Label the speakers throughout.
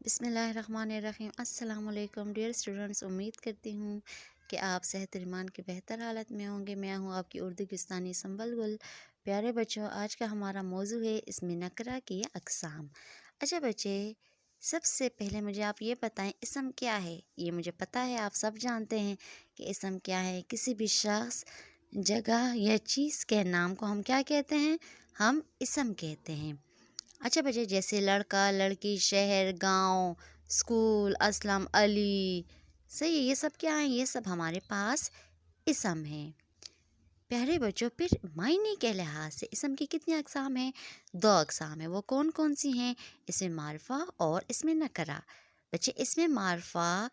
Speaker 1: بسم اللہ الرحمن الرحیم۔ السلام علیکم ڈیئر اسٹوڈنٹس، امید کرتی ہوں کہ آپ صحت ایمان کی بہتر حالت میں ہوں گے۔ میں ہوں آپ کی اردو گستانی سنبل گل۔ پیارے بچوں، آج کا ہمارا موضوع ہے اسم نکرہ کی اقسام۔ اچھا بچے، سب سے پہلے مجھے آپ یہ بتائیں اسم کیا ہے؟ یہ مجھے پتہ ہے، آپ سب جانتے ہیں کہ اسم کیا ہے۔ کسی بھی شخص، جگہ یا چیز کے نام کو ہم کیا کہتے ہیں؟ ہم اسم کہتے ہیں۔ اچھا بچے، جیسے لڑکا، لڑکی، شہر، گاؤں، اسکول، اسلم، علی، صحیح ہے، یہ سب کیا ہیں؟ یہ سب ہمارے پاس اسم ہیں۔ پیارے بچوں، پھر معنی کے لحاظ سے اسم کی کتنی اقسام ہیں؟ 2 اقسام ہیں۔ وہ کون کون سی ہیں؟ اسم معرفہ اور اسم نکرہ۔ بچے، اسم معرفہ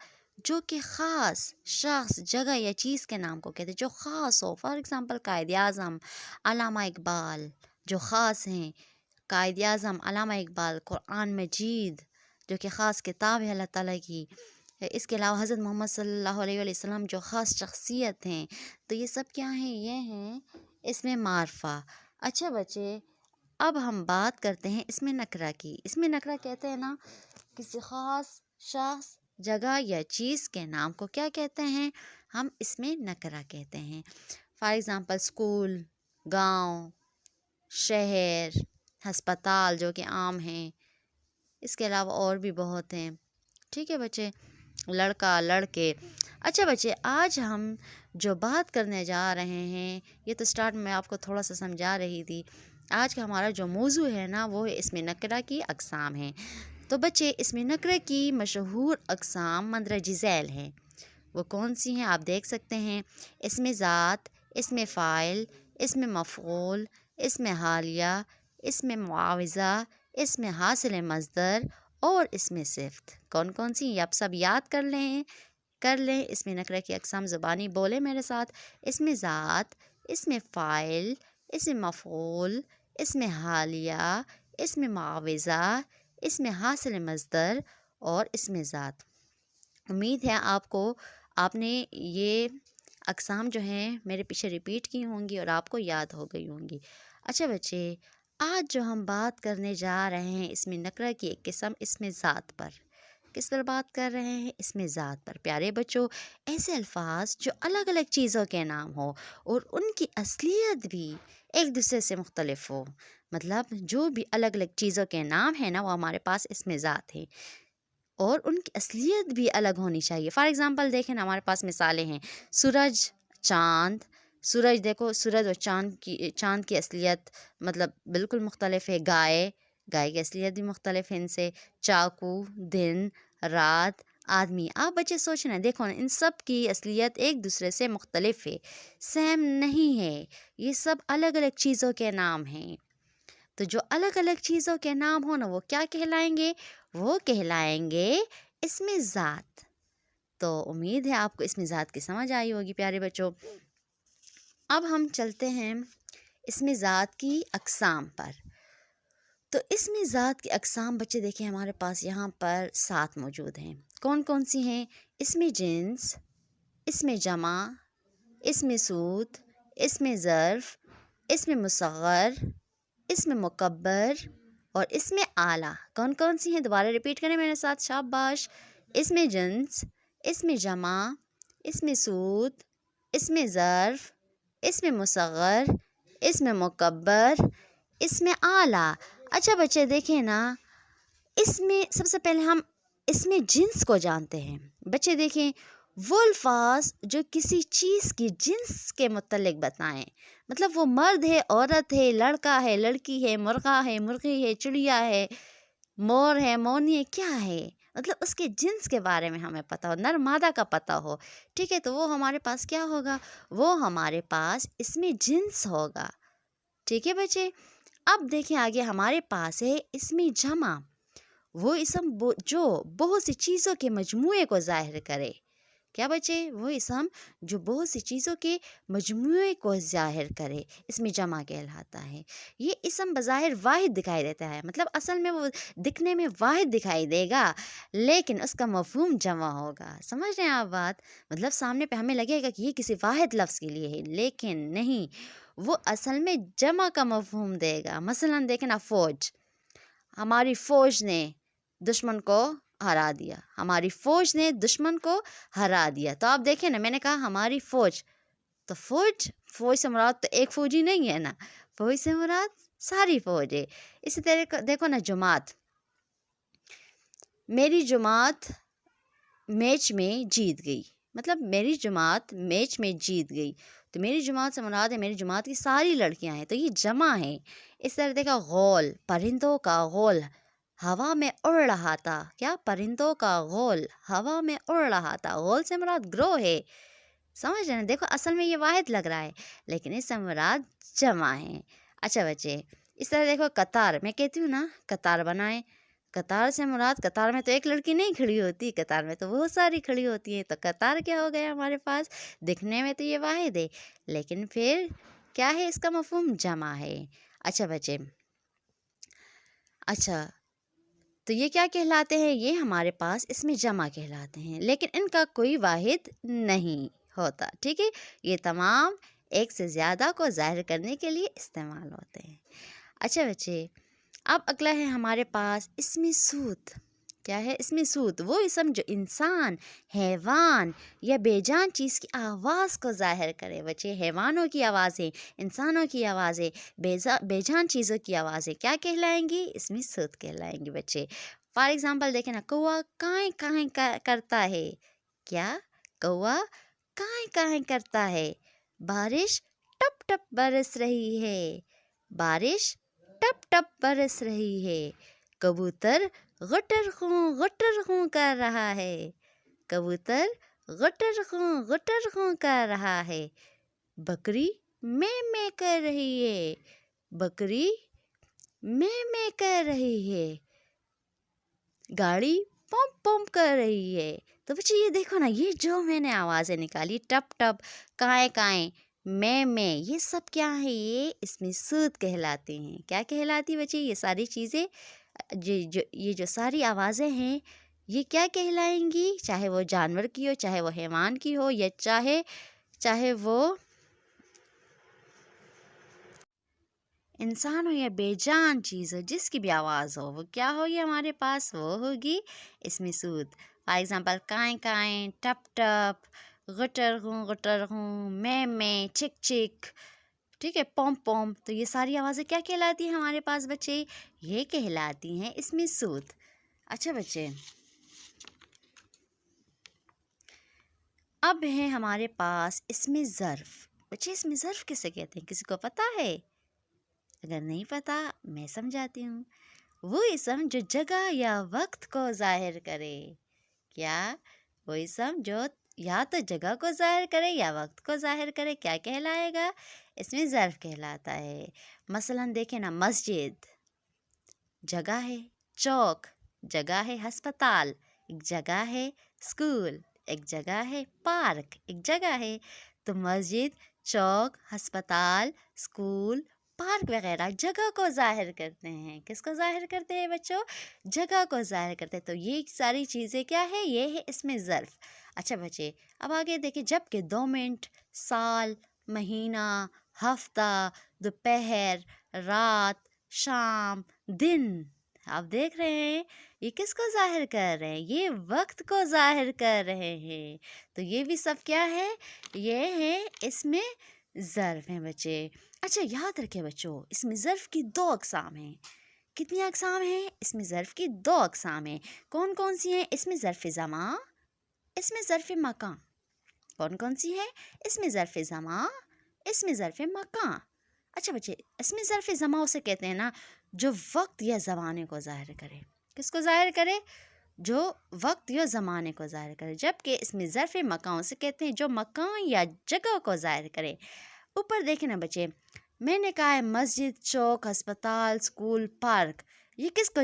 Speaker 1: جو کہ خاص شخص، جگہ یا چیز کے نام کو کہتے ہیں، جو خاص ہو۔ فار ایگزامپل قائد اعظم، علامہ اقبال، جو خاص ہیں۔ قائد اعظم، علامہ اقبال، قرآن مجید جو کہ خاص کتاب ہے اللہ تعالیٰ کی۔ اس کے علاوہ حضرت محمد صلی اللہ علیہ وسلم جو خاص شخصیت ہیں۔ تو یہ سب کیا ہیں؟ یہ ہیں اسم معرفہ۔ اچھا بچے، اب ہم بات کرتے ہیں اسم نکرہ کی۔ اسم نکرہ کہتے ہیں نا، کسی خاص شخص، جگہ یا چیز کے نام کو کیا کہتے ہیں؟ ہم اسم نکرہ کہتے ہیں۔ فار ایگزامپل اسکول، گاؤں، شہر، ہسپتال جو کہ عام ہیں۔ اس کے علاوہ اور بھی بہت ہیں۔ ٹھیک ہے بچے، لڑکا، لڑکے۔ اچھا بچے، آج ہم جو بات کرنے جا رہے ہیں، یہ تو سٹارٹ میں آپ کو تھوڑا سا سمجھا رہی تھی۔ آج کا ہمارا جو موضوع ہے نا، وہ اسم نکرہ کی اقسام ہیں۔ تو بچے، اسم نکرہ کی مشہور اقسام مندرجہ ذیل ہیں۔ وہ کون سی ہیں؟ آپ دیکھ سکتے ہیں۔ اسم ذات، اسم فاعل، اسم مفعول، اسم حالیہ، اسم معاوضہ، اسم حاصل مصدر اور اسم صفت۔ کون کون سی؟ یہ آپ سب یاد کر لیں اسم نکرہ کی اقسام زبانی بولے میرے ساتھ۔ اسم ذات، اسم فاعل، اسم مفعول، اسم حالیہ، اسم معاوضہ، اسم حاصل مصدر اور اسم ذات۔ امید ہے آپ نے یہ اقسام جو ہیں میرے پیچھے ریپیٹ کی ہوں گی اور آپ کو یاد ہو گئی ہوں گی۔ اچھا بچے، آج جو ہم بات کرنے جا رہے ہیں اسم نکرہ کی ایک قسم اسم ذات پر۔ کس پر بات کر رہے ہیں؟ اسم ذات پر۔ پیارے بچوں، ایسے الفاظ جو الگ الگ چیزوں کے نام ہو اور ان کی اصلیت بھی ایک دوسرے سے مختلف ہو۔ مطلب جو بھی الگ الگ چیزوں کے نام ہیں نا، وہ ہمارے پاس اسم ذات ہیں اور ان کی اصلیت بھی الگ ہونی چاہیے۔ فار ایگزامپل دیکھیں نا، ہمارے پاس مثالیں ہیں۔ سورج، چاند۔ سورج دیکھو، سورج اور چاند کی اصلیت مطلب بالکل مختلف ہے۔ گائے کی اصلیت بھی مختلف ہے ان سے۔ چاقو، دن، رات، آدمی۔ آپ بچے سوچنا، دیکھو نا، ان سب کی اصلیت ایک دوسرے سے مختلف ہے، سیم نہیں ہے۔ یہ سب الگ الگ چیزوں کے نام ہیں۔ تو جو الگ الگ چیزوں کے نام ہو نا، وہ کیا کہلائیں گے؟ وہ کہلائیں گے اسم ذات۔ تو امید ہے آپ کو اسم ذات کی سمجھ آئی ہوگی پیارے بچوں۔ اب ہم چلتے ہیں اسم ذات کی اقسام پر۔ تو اسم ذات کی اقسام بچے دیکھیں، ہمارے پاس یہاں پر 7 موجود ہیں۔ کون کون سی ہیں؟ اسم جنس، اسم جمع، اسم صوت، اسم ظرف، اسم مصغر، اسم مکبر اور اسم اعلیٰ۔ کون کون سی ہیں؟ دوبارہ ریپیٹ کریں میرے ساتھ، شاباش۔ اسم جنس، اسم جمع، اسم صوت، اسم ظرف، اسم مصغر، اسم مکبر، اسم اعلیٰ۔ اچھا بچے دیکھیں نا، سب سے پہلے ہم اسم جنس کو جانتے ہیں۔ بچے دیکھیں، وہ الفاظ جو کسی چیز کی جنس کے متعلق بتائیں، مطلب وہ مرد ہے، عورت ہے، لڑکا ہے، لڑکی ہے، مرغا ہے، مرغی ہے، چڑیا ہے، مور ہے، مورنی ہے، کیا ہے، مطلب اس کے جنس کے بارے میں ہمیں پتہ ہو، نر مادہ کا پتہ ہو۔ ٹھیک ہے، تو وہ ہمارے پاس کیا ہوگا؟ وہ ہمارے پاس اسم جنس ہوگا۔ ٹھیک ہے بچے، اب دیکھیں آگے ہمارے پاس ہے اسم جمع۔ وہ اسم جو بہت سی چیزوں کے مجموعے کو ظاہر کرے۔ کیا بچے؟ وہ اسم جو بہت سی چیزوں کے مجموعے کو ظاہر کرے، اسم جمع کہلاتا ہے۔ یہ اسم بظاہر واحد دکھائی دیتا ہے، مطلب اصل میں وہ دکھنے میں واحد دکھائی دے گا، لیکن اس کا مفہوم جمع ہوگا۔ سمجھ رہے ہیں آپ بات؟ مطلب سامنے پہ ہمیں لگے گا کہ یہ کسی واحد لفظ کے لیے ہے، لیکن نہیں، وہ اصل میں جمع کا مفہوم دے گا۔ مثلاً دیکھیں نا، فوج، ہماری فوج نے دشمن کو ہرا دیا، ہماری فوج نے دشمن کو ہرا دیا۔ تو آپ دیکھیں نا، میں نے کہا ہماری فوج، تو فوج سے مراد تو ایک فوجی نہیں ہے نا، فوج سے مراد ساری فوج ہے۔ اسی طرح دیکھو نا، جماعت، میری جماعت میچ میں جیت گئی، مطلب میری جماعت میچ میں جیت گئی، تو میری جماعت سے مراد ہے میری جماعت کی ساری لڑکیاں ہیں، تو یہ جمع ہے۔ اس طرح دیکھا، غول، پرندوں کا غول ہوا میں اڑ رہا تھا، کیا؟ پرندوں کا غول ہوا میں اڑ رہا تھا، غول سے مراد گروہ ہے، سمجھ رہے ہیں؟ دیکھو اصل میں یہ واحد لگ رہا ہے لیکن اس سے مراد جمع ہے۔ اچھا بچے، اس طرح دیکھو، قطار، میں کہتی ہوں نا قطار بنائیں، قطار سے مراد، قطار میں تو ایک لڑکی نہیں کھڑی ہوتی، قطار میں تو بہت ساری کھڑی ہوتی ہیں، تو قطار کیا ہو گیا ہمارے پاس؟ دکھنے میں تو یہ واحد ہے لیکن پھر کیا ہے؟ اس کا مفہوم جمع ہے۔ اچھا بچے، اچھا تو یہ کیا کہلاتے ہیں؟ یہ ہمارے پاس اس میں جمع کہلاتے ہیں لیکن ان کا کوئی واحد نہیں ہوتا، ٹھیک ہے؟ یہ تمام ایک سے زیادہ کو ظاہر کرنے کے لیے استعمال ہوتے ہیں۔ اچھا بچے، اب اگلا ہے ہمارے پاس اسم صوت۔ کیا ہے اسم صوت؟ وہ اسم جو انسان، حیوان یا بے جان چیز کی آواز کو ظاہر کرے۔ بچے، حیوانوں کی آوازیں، انسانوں کی آوازیں، بے جان چیزوں کی آوازیں کیا کہلائیں گی؟ اسم صوت کہلائیں گی بچے۔ فار ایگزامپل دیکھیں نا، کوا کائیں کائیں کرتا ہے، کیا؟ کوا کائیں کائیں کرتا ہے، بارش ٹپ ٹپ برس رہی ہے، بارش ٹپ ٹپ برس رہی ہے، کبوتر غٹر خوں کر رہا ہے، کبوتر غٹر خوں کر رہا ہے، بکری میں کر رہی ہے، بکری میں کر رہی ہے، گاڑی پمپ پمپ کر رہی ہے۔ تو بچے یہ دیکھو نا، یہ جو میں نے آوازیں نکالی، ٹپ ٹپ، کائیں کائیں، میں، یہ سب کیا ہے؟ یہ اسم صوت کہلاتے ہیں۔ کیا کہلاتی بچے؟ یہ ساری چیزیں، یہ جو ساری آوازیں ہیں یہ کیا کہلائیں گی؟ چاہے وہ جانور کی ہو، چاہے وہ حیوان کی ہو، یا چاہے وہ انسان ہو یا بے جان چیز ہو، جس کی بھی آواز ہو، وہ کیا ہوگی ہمارے پاس؟ وہ ہوگی اسم صوت۔ فار ایگزامپل، کائیں کائیں، ٹپ ٹپ، غٹر ہوں، میں، چک چک، ٹھیک ہے، پومپ پومپ، تو یہ ساری آوازیں کیا کہلاتی ہیں ہمارے پاس بچے؟ یہ کہلاتی ہیں اسم صوت۔ اچھا بچے، اب ہے ہمارے پاس اسم ظرف۔ بچے، اسم ظرف کسے کہتے ہیں؟ کسی کو پتہ ہے؟ اگر نہیں پتہ میں سمجھاتی ہوں۔ وہ اسم جو جگہ یا وقت کو ظاہر کرے۔ کیا؟ وہ اسم جو یا تو جگہ کو ظاہر کرے یا وقت کو ظاہر کرے، کیا کہلائے گا؟ اسم ظرف کہلاتا ہے۔ مثلاً دیکھیں نا، مسجد جگہ ہے، چوک جگہ ہے، ہسپتال ایک جگہ ہے، اسکول ایک جگہ ہے، پارک ایک جگہ ہے۔ تو مسجد، چوک، ہسپتال، اسکول، پارک وغیرہ جگہ کو ظاہر کرتے ہیں۔ کس کو ظاہر کرتے ہیں بچوں؟ جگہ کو ظاہر کرتے ہیں۔ تو یہ ساری چیزیں کیا ہے؟ یہ ہے اسم ظرف۔ اچھا بچے، اب آگے دیکھیں، جب کہ 2 منٹ، سال، مہینہ، ہفتہ، دوپہر، رات، شام، دن، آپ دیکھ رہے ہیں یہ کس کو ظاہر کر رہے ہیں؟ یہ وقت کو ظاہر کر رہے ہیں۔ تو یہ بھی سب کیا ہے؟ یہ ہے اسم ظرف ہیں بچے۔ اچھا یاد رکھیں بچوں، اسم ظرف کی 2 اقسام ہیں۔ کتنی اقسام ہیں؟ اسم ظرف کی 2 اقسام ہیں۔ کون کون سی ہیں؟ اسم ظرف زمان، اسم ظرف مکان۔ کون کون سی ہے؟ اسم ظرف زمان، اسم ظرف مکان۔ اچھا بچے، اسم ظرف زمان اسے کہتے ہیں نا جو وقت یا زمانے کو ظاہر کرے۔ کس کو ظاہر کرے؟ جو وقت یا زمانے کو ظاہر کرے۔ جبکہ اسم ظرف مکان اسے کہتے ہیں جو مکان یا جگہ کو ظاہر کرے۔ اوپر دیکھیں نا بچے، میں نے کہا ہے مسجد، چوک، ہسپتال، اسکول، پارک، یہ کس کو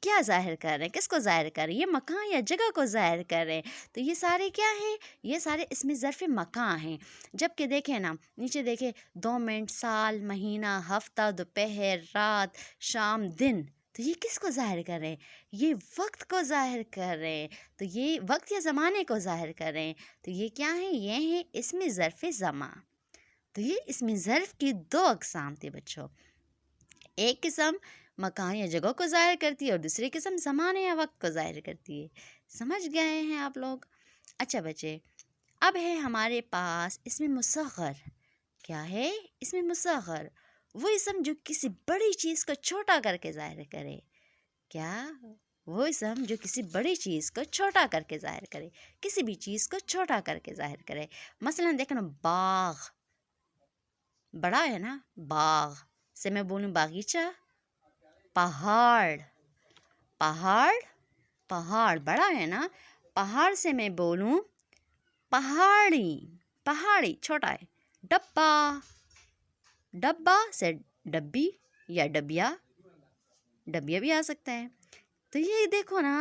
Speaker 1: کیا ظاہر کر رہے ہیں؟ کس کو ظاہر کر رہے ہیں؟ یہ مکان یا جگہ کو ظاہر کر رہے ہیں۔ تو یہ سارے کیا ہیں؟ یہ سارے اسم ظرف مکان ہیں۔ جبکہ دیکھیں نا، نیچے دیکھیں، 2 منٹ، سال، مہینہ، ہفتہ، دوپہر، رات، شام، دن، تو یہ کس کو ظاہر کر رہے ہیں؟ یہ وقت کو ظاہر کر رہے ہیں۔ تو یہ وقت یا زمانے کو ظاہر کر رہے ہیں۔ تو یہ کیا ہیں؟ یہ ہیں اسم ظرف زمان۔ تو یہ اسم ظرف کی 2 اقسام تھے بچوں۔ ایک قسم مکان یا جگہ کو ظاہر کرتی ہے اور دوسری قسم زمانے یا وقت کو ظاہر کرتی ہے۔ سمجھ گئے ہیں آپ لوگ؟ اچھا بچے، اب ہے ہمارے پاس اسم مصغر۔ کیا ہے اسم مصغر؟ وہ اسم جو کسی بڑی چیز کو چھوٹا کر کے ظاہر کرے۔ کیا؟ وہ اسم جو کسی بڑی چیز کو چھوٹا کر کے ظاہر کرے، کسی بھی چیز کو چھوٹا کر کے ظاہر کرے۔ مثلا دیکھنا، باغ بڑا ہے نا، باغ سے میں بولوں باغیچہ۔ پہاڑ، پہاڑ پہاڑ بڑا ہے نا، پہاڑ سے میں بولوں پہاڑی، پہاڑی چھوٹا ہے۔ ڈبہ، ڈبہ سے ڈبی یا ڈبیا، ڈبیا بھی آ سکتا ہے۔ تو یہ دیکھو نا،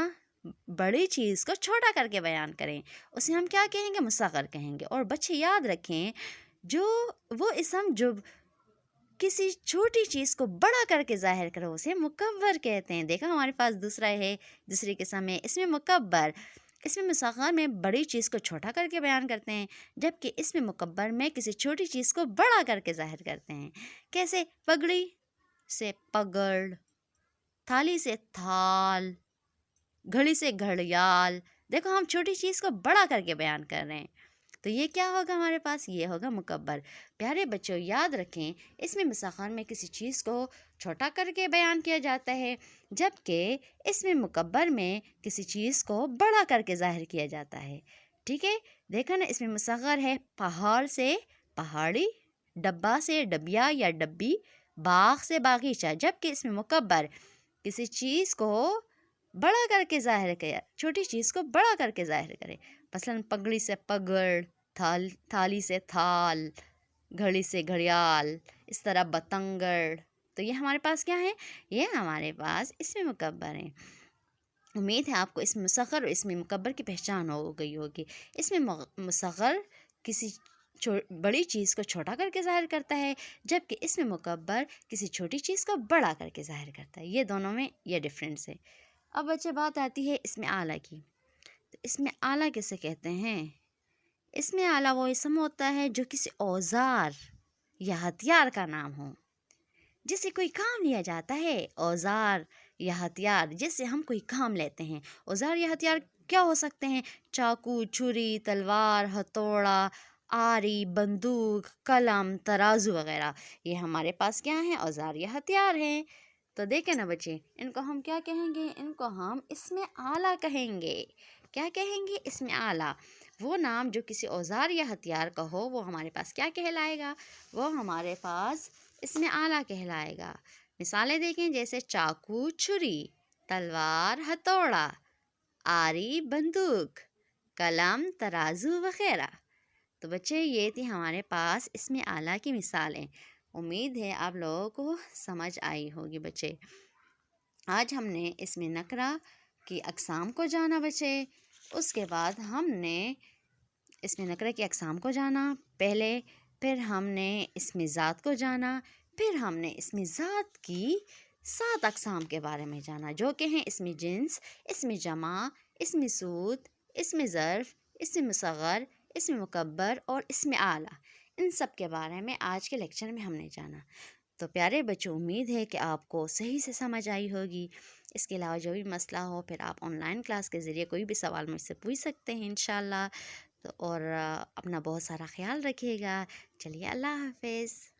Speaker 1: بڑی چیز کو چھوٹا کر کے بیان کریں، اسے ہم کیا کہیں گے؟ مصغر کہیں گے۔ اور بچے یاد رکھیں، جو وہ اسم جو کسی چھوٹی چیز کو بڑا کر کے ظاہر کرو اسے مکبر کہتے ہیں۔ دیکھا ہمارے پاس دوسرا ہے، دوسری قسم ہے اسم مکبر۔ اسم مصغر میں بڑی چیز کو چھوٹا کر کے بیان کرتے ہیں، جبکہ اسم مکبر میں کسی چھوٹی چیز کو بڑا کر کے ظاہر کرتے ہیں۔ کیسے؟ پگڑی سے پگڑ، تھالی سے تھال، گھڑی سے گھڑیال۔ دیکھو ہم چھوٹی چیز کو بڑا کر کے بیان کر رہے ہیں، تو یہ کیا ہوگا ہمارے پاس؟ یہ ہوگا مکبر۔ پیارے بچوں یاد رکھیں، اسم مصغر میں کسی چیز کو چھوٹا کر کے بیان کیا جاتا ہے، جبکہ اسم مکبر میں کسی چیز کو بڑا کر کے ظاہر کیا جاتا ہے۔ ٹھیک ہے؟ دیکھا نا، اسم مصغر ہے پہاڑ سے پہاڑی، ڈبہ سے ڈبیا یا ڈبی، باغ سے باغیچہ، جبکہ اسم مکبر کسی چیز کو بڑا کر کے ظاہر کیا، چھوٹی چیز کو بڑا کر کے ظاہر کرے۔ مثلاً پگڑی سے پگڑ، تھالی سے تھال، گھڑی سے گھڑیال، اس طرح بتنگڑ۔ تو یہ ہمارے پاس کیا ہے؟ یہ ہمارے پاس اسم مکبر ہیں۔ امید ہے آپ کو اسم مصغر اور اسم مکبر کی پہچان ہو گئی ہوگی۔ اسم مصغر کسی بڑی چیز کو چھوٹا کر کے ظاہر کرتا ہے، جبکہ اسم مکبر کسی چھوٹی چیز کو بڑا کر کے ظاہر کرتا ہے۔ یہ دونوں میں یہ ڈفرینس ہے۔ اب بچے بات آتی ہے اسم اعلیٰ کی۔ تو اسم اعلیٰ کسے کہتے ہیں؟ اسم اعلیٰ وہ اسم ہوتا ہے جو کسی اوزار یا ہتھیار کا نام ہو، جس سے کوئی کام لیا جاتا ہے۔ اوزار یا ہتھیار جس سے ہم کوئی کام لیتے ہیں۔ اوزار یا ہتھیار کیا ہو سکتے ہیں؟ چاقو، چھری، تلوار، ہتھوڑا، آری، بندوق، قلم، ترازو وغیرہ۔ یہ ہمارے پاس کیا ہیں؟ اوزار یا ہتھیار ہیں۔ تو دیکھیں نا بچے، ان کو ہم کیا کہیں گے؟ ان کو ہم اسم اعلیٰ کہیں گے۔ کیا کہیں گے؟ اسم اعلیٰ۔ وہ نام جو کسی اوزار یا ہتھیار کا ہو، وہ ہمارے پاس کیا کہلائے گا؟ وہ ہمارے پاس اسم اعلیٰ کہلائے گا۔ مثالیں دیکھیں، جیسے چاقو، چھری، تلوار، ہتھوڑا، آری، بندوق، قلم، ترازو وغیرہ۔ تو بچے یہ تھی ہمارے پاس اسم اعلیٰ کی مثالیں۔ امید ہے آپ لوگوں کو سمجھ آئی ہوگی بچے۔ آج ہم نے اسم نکرہ کی اقسام کو جانا بچے۔ اس کے بعد ہم نے اسم نکرہ کی اقسام کو جانا پہلے، پھر ہم نے اسم ذات کو جانا، پھر ہم نے اسم ذات کی 7 اقسام کے بارے میں جانا، جو کہ ہیں اسم جنس، اسم جمع، اسم صوت، اسم ظرف، اسم مصغر، اسم مکبر اور اسم اعلیٰ۔ ان سب کے بارے میں آج کے لیکچر میں ہم نے جانا۔ تو پیارے بچوں، امید ہے کہ آپ کو صحیح سے سمجھ آئی ہوگی۔ اس کے علاوہ جو بھی مسئلہ ہو، پھر آپ آن لائن کلاس کے ذریعے کوئی بھی سوال مجھ سے پوچھ سکتے ہیں انشاءاللہ۔ تو اور اپنا بہت سارا خیال رکھیے گا۔ چلیے، اللہ حافظ۔